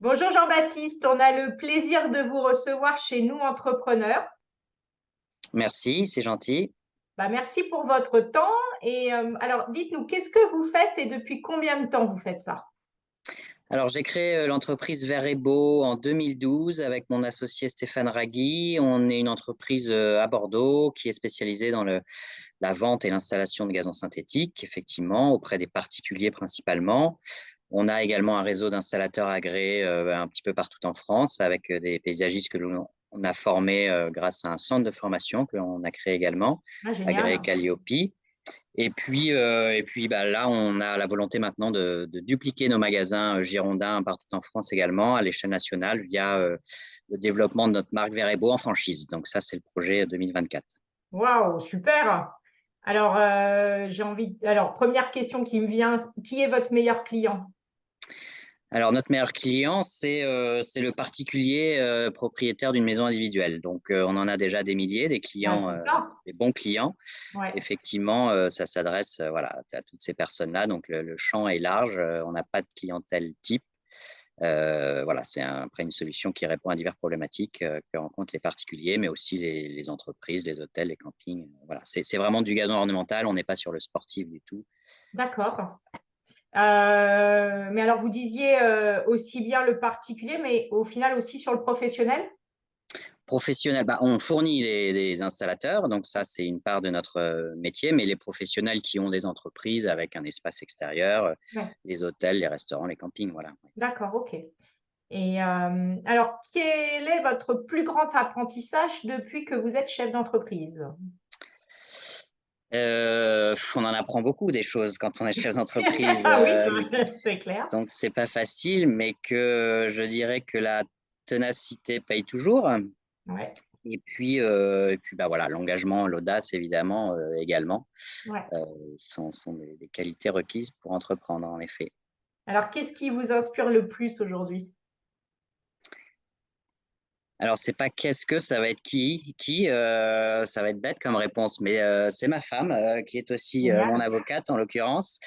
Bonjour Jean-Baptiste, on a le plaisir de vous recevoir chez nous entrepreneurs. Merci, c'est gentil. Merci pour votre temps. Alors, dites-nous, qu'est-ce que vous faites et depuis combien de temps vous faites ça? Alors, j'ai créé l'entreprise Vert et Beau en 2012 avec mon associé Stéphane Ragui. On est une entreprise à Bordeaux qui est spécialisée dans la vente et l'installation de gazon synthétique, effectivement, auprès des particuliers principalement. On a également un réseau d'installateurs agréés un petit peu partout en France avec des paysagistes que on a formés grâce à un centre de formation que l'on a créé également, Ah, agréé génial. Calliope. Et puis là, on a la volonté maintenant de dupliquer nos magasins girondins partout en France également, à l'échelle nationale, via le développement de notre marque Vert et Beau en franchise. Donc ça, c'est le projet 2024. Waouh, super. Alors, Alors, première question qui me vient, qui est votre meilleur client? Alors, notre meilleur client, c'est le particulier propriétaire d'une maison individuelle. Donc, on en a déjà des milliers, des Ah, clients, c'est ça. des bons clients. Ouais. Effectivement, ça s'adresse voilà, à toutes ces personnes-là. Donc, le champ est large. On n'a pas de clientèle type. Voilà, c'est après une solution qui répond à diverses problématiques que rencontrent les particuliers, mais aussi les entreprises, les hôtels, les campings. Voilà, c'est vraiment du gazon ornemental. On n'est pas sur le sportif du tout. D'accord. Mais alors, vous disiez aussi bien le particulier, mais au final aussi sur le professionnel? Professionnels, bah, on fournit les installateurs, donc ça, c'est une part de notre métier, mais les professionnels qui ont des entreprises avec un espace extérieur, Ouais. les hôtels, les restaurants, les campings, voilà. D'accord, ok. Alors, quel est votre plus grand apprentissage depuis que vous êtes chef d'entreprise? On en apprend beaucoup des choses quand on est chef d'entreprise, Ah oui, c'est clair. donc c'est pas facile, mais que je dirais que la ténacité paye toujours. Ouais, Et puis bah, voilà, l'engagement, l'audace évidemment, également, ouais. heu, sont des qualités requises pour entreprendre, en effet. Alors, qu'est-ce qui vous inspire le plus aujourd'hui? Alors c'est pas qu'est-ce que, ça va être qui, ça va être bête comme réponse, mais c'est ma femme, qui est aussi, mon Génial. avocate en l'occurrence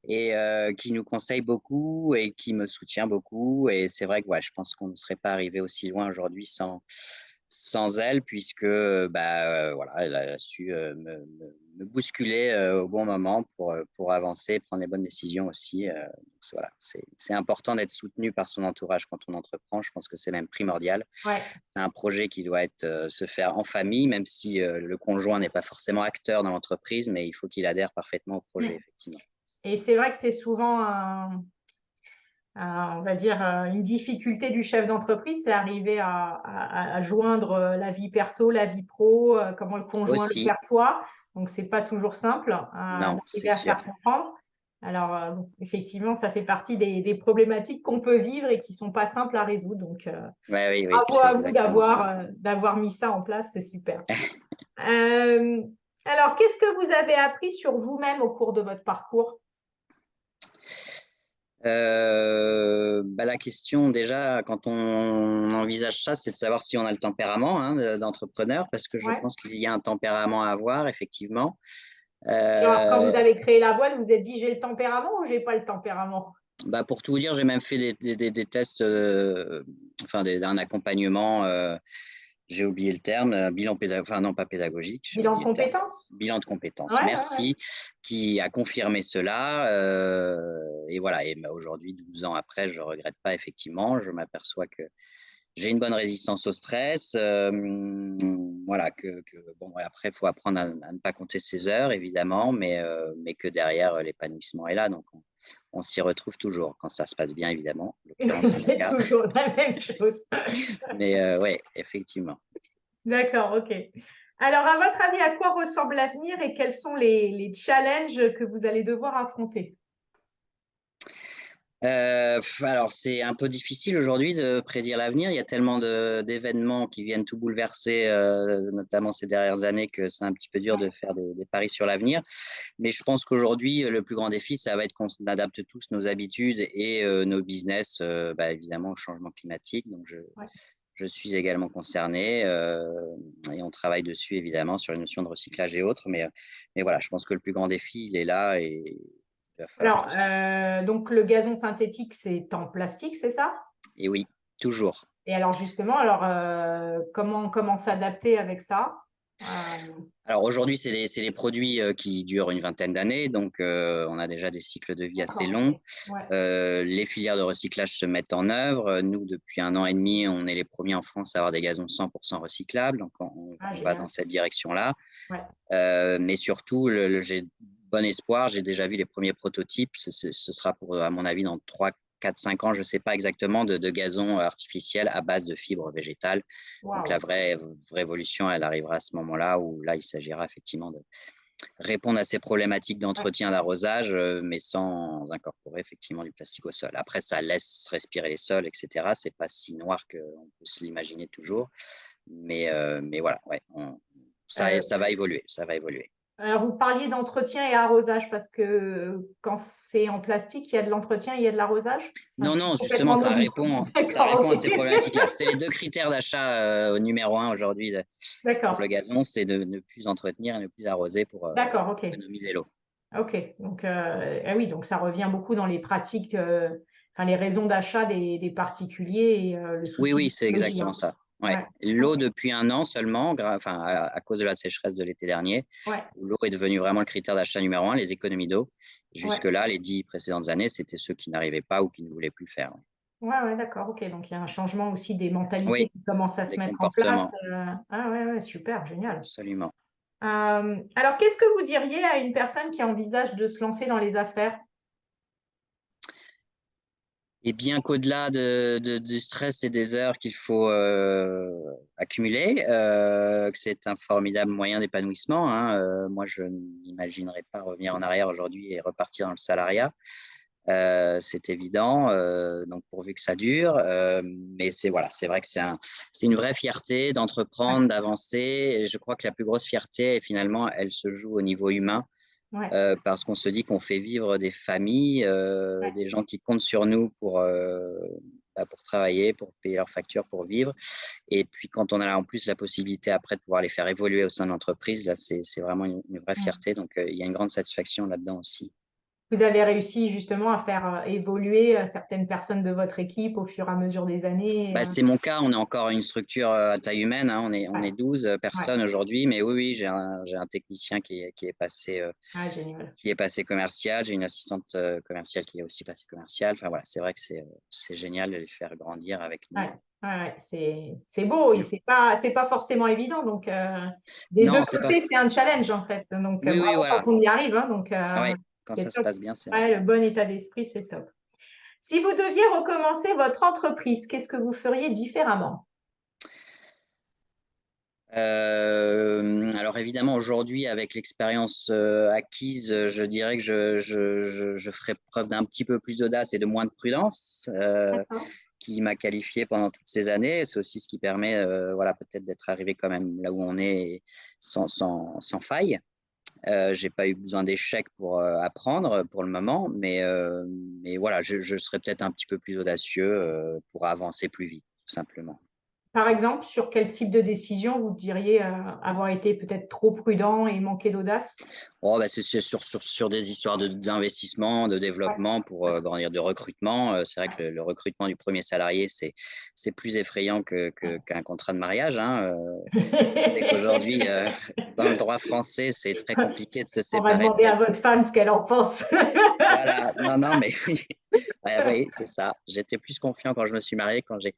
et qui nous conseille beaucoup et qui me soutient beaucoup et c'est vrai que, ouais, je pense qu'on ne serait pas arrivé aussi loin aujourd'hui sans elle puisque, bah, voilà, elle a su, me bousculer, au bon moment pour avancer et prendre les bonnes décisions aussi, donc voilà, c'est important d'être soutenu par son entourage quand on entreprend, je pense que c'est même primordial. Ouais. C'est un projet qui doit être, se faire en famille, même si, le conjoint n'est pas forcément acteur dans l'entreprise, mais il faut qu'il adhère parfaitement au projet, Mm. effectivement. Et c'est vrai que c'est souvent on va dire, une difficulté du chef d'entreprise, c'est arriver à joindre la vie perso, la vie pro, comment le conjoint le Aussi, perçoit. Donc, c'est pas toujours simple non, c'est d'arriver à sûr. faire comprendre. Alors, bon, effectivement, ça fait partie des problématiques qu'on peut vivre et qui sont pas simples à résoudre. Donc, Ouais, oui, oui, bravo c'est à vous exactement ça. d'avoir mis ça en place, c'est super. Euh, alors, qu'est-ce que vous avez appris sur vous-même au cours de votre parcours? Bah, la question déjà quand on envisage ça, c'est de savoir si on a le tempérament, hein, d'entrepreneur parce que je Ouais. pense qu'il y a un tempérament à avoir effectivement. Alors, quand vous Heu, avez créé la boîte, vous vous êtes dit, j'ai le tempérament ou j'ai pas le tempérament? Bah, pour tout vous dire, j'ai même fait des tests, enfin un accompagnement, j'ai oublié le terme, bilan enfin non pas pédagogique, j'ai Bilan de oublié le terme. compétences? Bilan de compétences, Ouais, ouais, ouais. merci, qui a confirmé cela, et voilà et bah, aujourd'hui 12 ans après, je regrette pas effectivement. Je m'aperçois que j'ai une bonne résistance au stress, voilà que bon ouais, après il faut apprendre à ne pas compter ses heures évidemment, mais que derrière, l'épanouissement est là donc on s'y retrouve toujours quand ça se passe bien évidemment. En l'occurrence, c'est mon C'est cas, toujours la même chose. mais ouais, effectivement. D'accord, OK. Alors, à votre avis, à quoi ressemble l'avenir et quels sont les challenges que vous allez devoir affronter? Alors c'est un peu difficile aujourd'hui de prédire l'avenir. Il y a tellement d'événements qui viennent tout bouleverser, notamment ces dernières années, que c'est un petit peu dur de faire des paris sur l'avenir. Mais je pense qu'aujourd'hui, le plus grand défi, ça va être qu'on adapte tous nos habitudes et nos business, bah, évidemment au changement climatique. Donc Ouais. je suis également concerné, et on travaille dessus évidemment sur les notions de recyclage et autres. Mais voilà, je pense que le plus grand défi, il est là et il va falloir Alors, tous. donc le gazon synthétique, c'est en plastique, c'est ça? Et oui, toujours. Et alors justement, comment s'adapter avec ça? Alors aujourd'hui, c'est les produits qui durent une vingtaine d'années, donc on a déjà des cycles de vie assez D'accord, longs. ok. Ouais. Les filières de recyclage se mettent en œuvre. Nous, depuis 1 an et demi, on est les premiers en France à avoir des gazons 100% recyclables, donc Ah, on va dans génial. cette direction-là. Ouais. Mais surtout, j'ai bon espoir, j'ai déjà vu les premiers prototypes. Ce sera pour, à mon avis, dans 3, 4, 5 ans, je ne sais pas exactement, de gazon artificiel à base de fibres végétales. Donc la Waouh. vraie évolution, elle arrivera à ce moment-là où là, il s'agira effectivement de répondre à ces problématiques Ouais. d'entretien d'arrosage, mais sans incorporer effectivement du plastique au sol. Après, ça laisse respirer les sols, etc. C'est pas si noir qu'on peut se l'imaginer toujours. Mais voilà, ouais, Euh, ça va évoluer, ça va évoluer. alors, vous parliez d'entretien et arrosage parce que quand c'est en plastique, il y a de l'entretien, il y a de l'arrosage. Enfin, Non, je suis non, justement, complètement novice. ça D'accord, répond à ok. ces problématiques-là. C'est les deux critères d'achat au numéro un aujourd'hui pour le D'accord, gazon, c'est de ne plus entretenir et ne plus arroser pour d'accord, ok. économiser l'eau. Ok. Donc, ah oui, donc ça revient beaucoup dans les pratiques, enfin, les raisons d'achat des particuliers et le Oui, souci oui, c'est d'écologie, exactement hein. ça. Ouais. Ouais, L'eau ok. depuis 1 an seulement, enfin, à cause de la sécheresse de l'été dernier, Ouais, où l'eau est devenue vraiment le critère d'achat numéro un, les économies d'eau. ouais. Jusque-là, les 10 précédentes années, c'était ceux qui n'arrivaient pas ou qui ne voulaient plus faire. Ouais, ouais, d'accord, ok. Donc il y a un changement aussi des mentalités Oui, qui commencent à se des mettre en place. comportements, Ah ouais, ouais, super, génial. absolument. Alors, qu'est-ce que vous diriez à une personne qui envisage de se lancer dans les affaires? Et bien qu'au-delà du stress et des heures qu'il faut accumuler, que c'est un formidable moyen d'épanouissement, hein. Moi, je n'imaginerais pas revenir en arrière aujourd'hui et repartir dans le salariat. C'est évident, donc pourvu que ça dure. Mais voilà, c'est vrai que c'est une vraie fierté Ouais, d'entreprendre, d'avancer. Et je crois que la plus grosse fierté, finalement, elle se joue au niveau humain. ouais, Parce qu'on se dit qu'on fait vivre des familles, ouais, des gens qui comptent sur nous pour travailler, pour payer leurs factures, pour vivre. Et puis quand on a en plus la possibilité après de pouvoir les faire évoluer au sein de l'entreprise, là, c'est vraiment une vraie ouais. fierté. Donc, il y a une grande satisfaction là-dedans aussi. Vous avez réussi justement à faire évoluer certaines personnes de votre équipe au fur et à mesure des années. Bah, c'est mon cas, on est encore une structure à taille humaine, hein, on Ouais, est 12 ouais. personnes aujourd'hui, mais oui, oui, j'ai un technicien Ah, génial. qui est passé commercial, j'ai une assistante commerciale qui est aussi passée commerciale. Enfin voilà, c'est vrai que c'est génial de les faire grandir avec Ouais, nous. ouais, ouais. C'est beau et C'est- c'est pas forcément évident. Donc, des deux Non, c'est pas. côtés, c'est un challenge en fait. Donc, Oui, oui, bravo quand voilà. on y arrive, hein. Donc, Ouais, quand c'est ça se top. passe bien, c'est vrai. Ouais, le bon état d'esprit, c'est top. Si vous deviez recommencer votre entreprise, qu'est-ce que vous feriez différemment? Alors évidemment, aujourd'hui, avec l'expérience acquise, je dirais que je ferais preuve d'un petit peu plus d'audace et de moins de prudence, D'accord. qui m'a qualifié pendant toutes ces années. C'est aussi ce qui permet, voilà, peut-être d'être arrivé quand même là où on est sans faille. J'ai pas eu besoin d'échecs pour apprendre pour le moment, mais voilà, je serais peut-être un petit peu plus audacieux pour avancer plus vite, tout simplement. Par exemple, sur quel type de décision vous diriez avoir été peut-être trop prudent et manqué d'audace? Oh, bah, c'est sur des histoires d'investissement, de Ouais, développement pour ouais, grandir, de recrutement. C'est vrai ouais. que le recrutement du premier salarié, c'est plus effrayant qu'un contrat de mariage, hein. On sait qu'aujourd'hui, dans le droit français, c'est très compliqué de se On va séparer de demander à quelqu'un. votre femme ce qu'elle en pense. Voilà, non, non, mais oui, ouais, oui, c'est ça. J'étais plus confiant quand je me suis marié, quand j'ai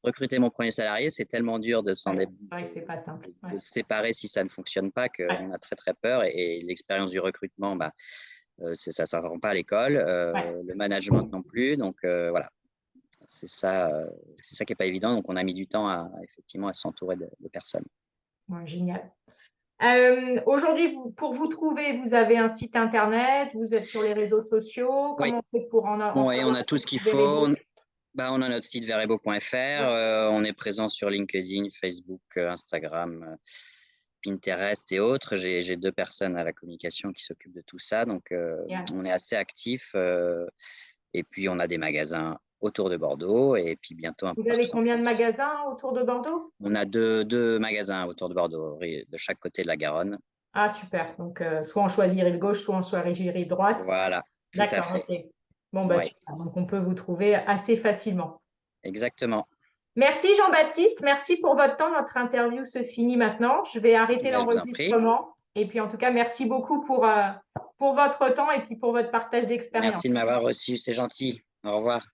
recruté mon premier salarié. C'est tellement dur Ouais, c'est vrai que c'est pas simple. de Ouais, se séparer si ça ne fonctionne pas ouais, qu'on a très, très peur. Et l'expérience du recrutement, bah, ça ne s'apprend pas à l'école, ouais, le management non plus. Donc, voilà, c'est ça qui n'est pas évident. Donc, on a mis du temps effectivement à s'entourer de personnes. ouais, génial. Aujourd'hui, pour vous trouver, vous avez un site internet, vous êtes sur les réseaux sociaux. Oui, Comment on fait pour en ouais, on savoir a tout plus ce qu'il sur Verebo? faut. Bah, on a notre site verebo.fr, Ouais, on est présent sur LinkedIn, Facebook, Instagram, Pinterest et autres. J'ai 2 personnes à la communication qui s'occupent de tout ça, donc génial. on est assez actifs. Et puis on a des magasins autour de Bordeaux et puis bientôt un peu Vous avez partout en combien de France. magasins autour de Bordeaux? On a deux magasins autour de Bordeaux, de chaque côté de la Garonne. Ah, super. Donc, soit on choisit rive gauche, soit on choisit rive droite. Voilà, tout à D'accord, fait. ok. Bon, bah Ouais, super. Donc, on peut vous trouver assez facilement. Exactement. Merci Jean-Baptiste, merci pour votre temps. Notre interview se finit maintenant. Je vais arrêter Ben, je vous en prie. l'enregistrement. Et puis en tout cas, merci beaucoup pour votre temps et puis pour votre partage d'expérience. Merci de m'avoir reçu, c'est gentil. Au revoir.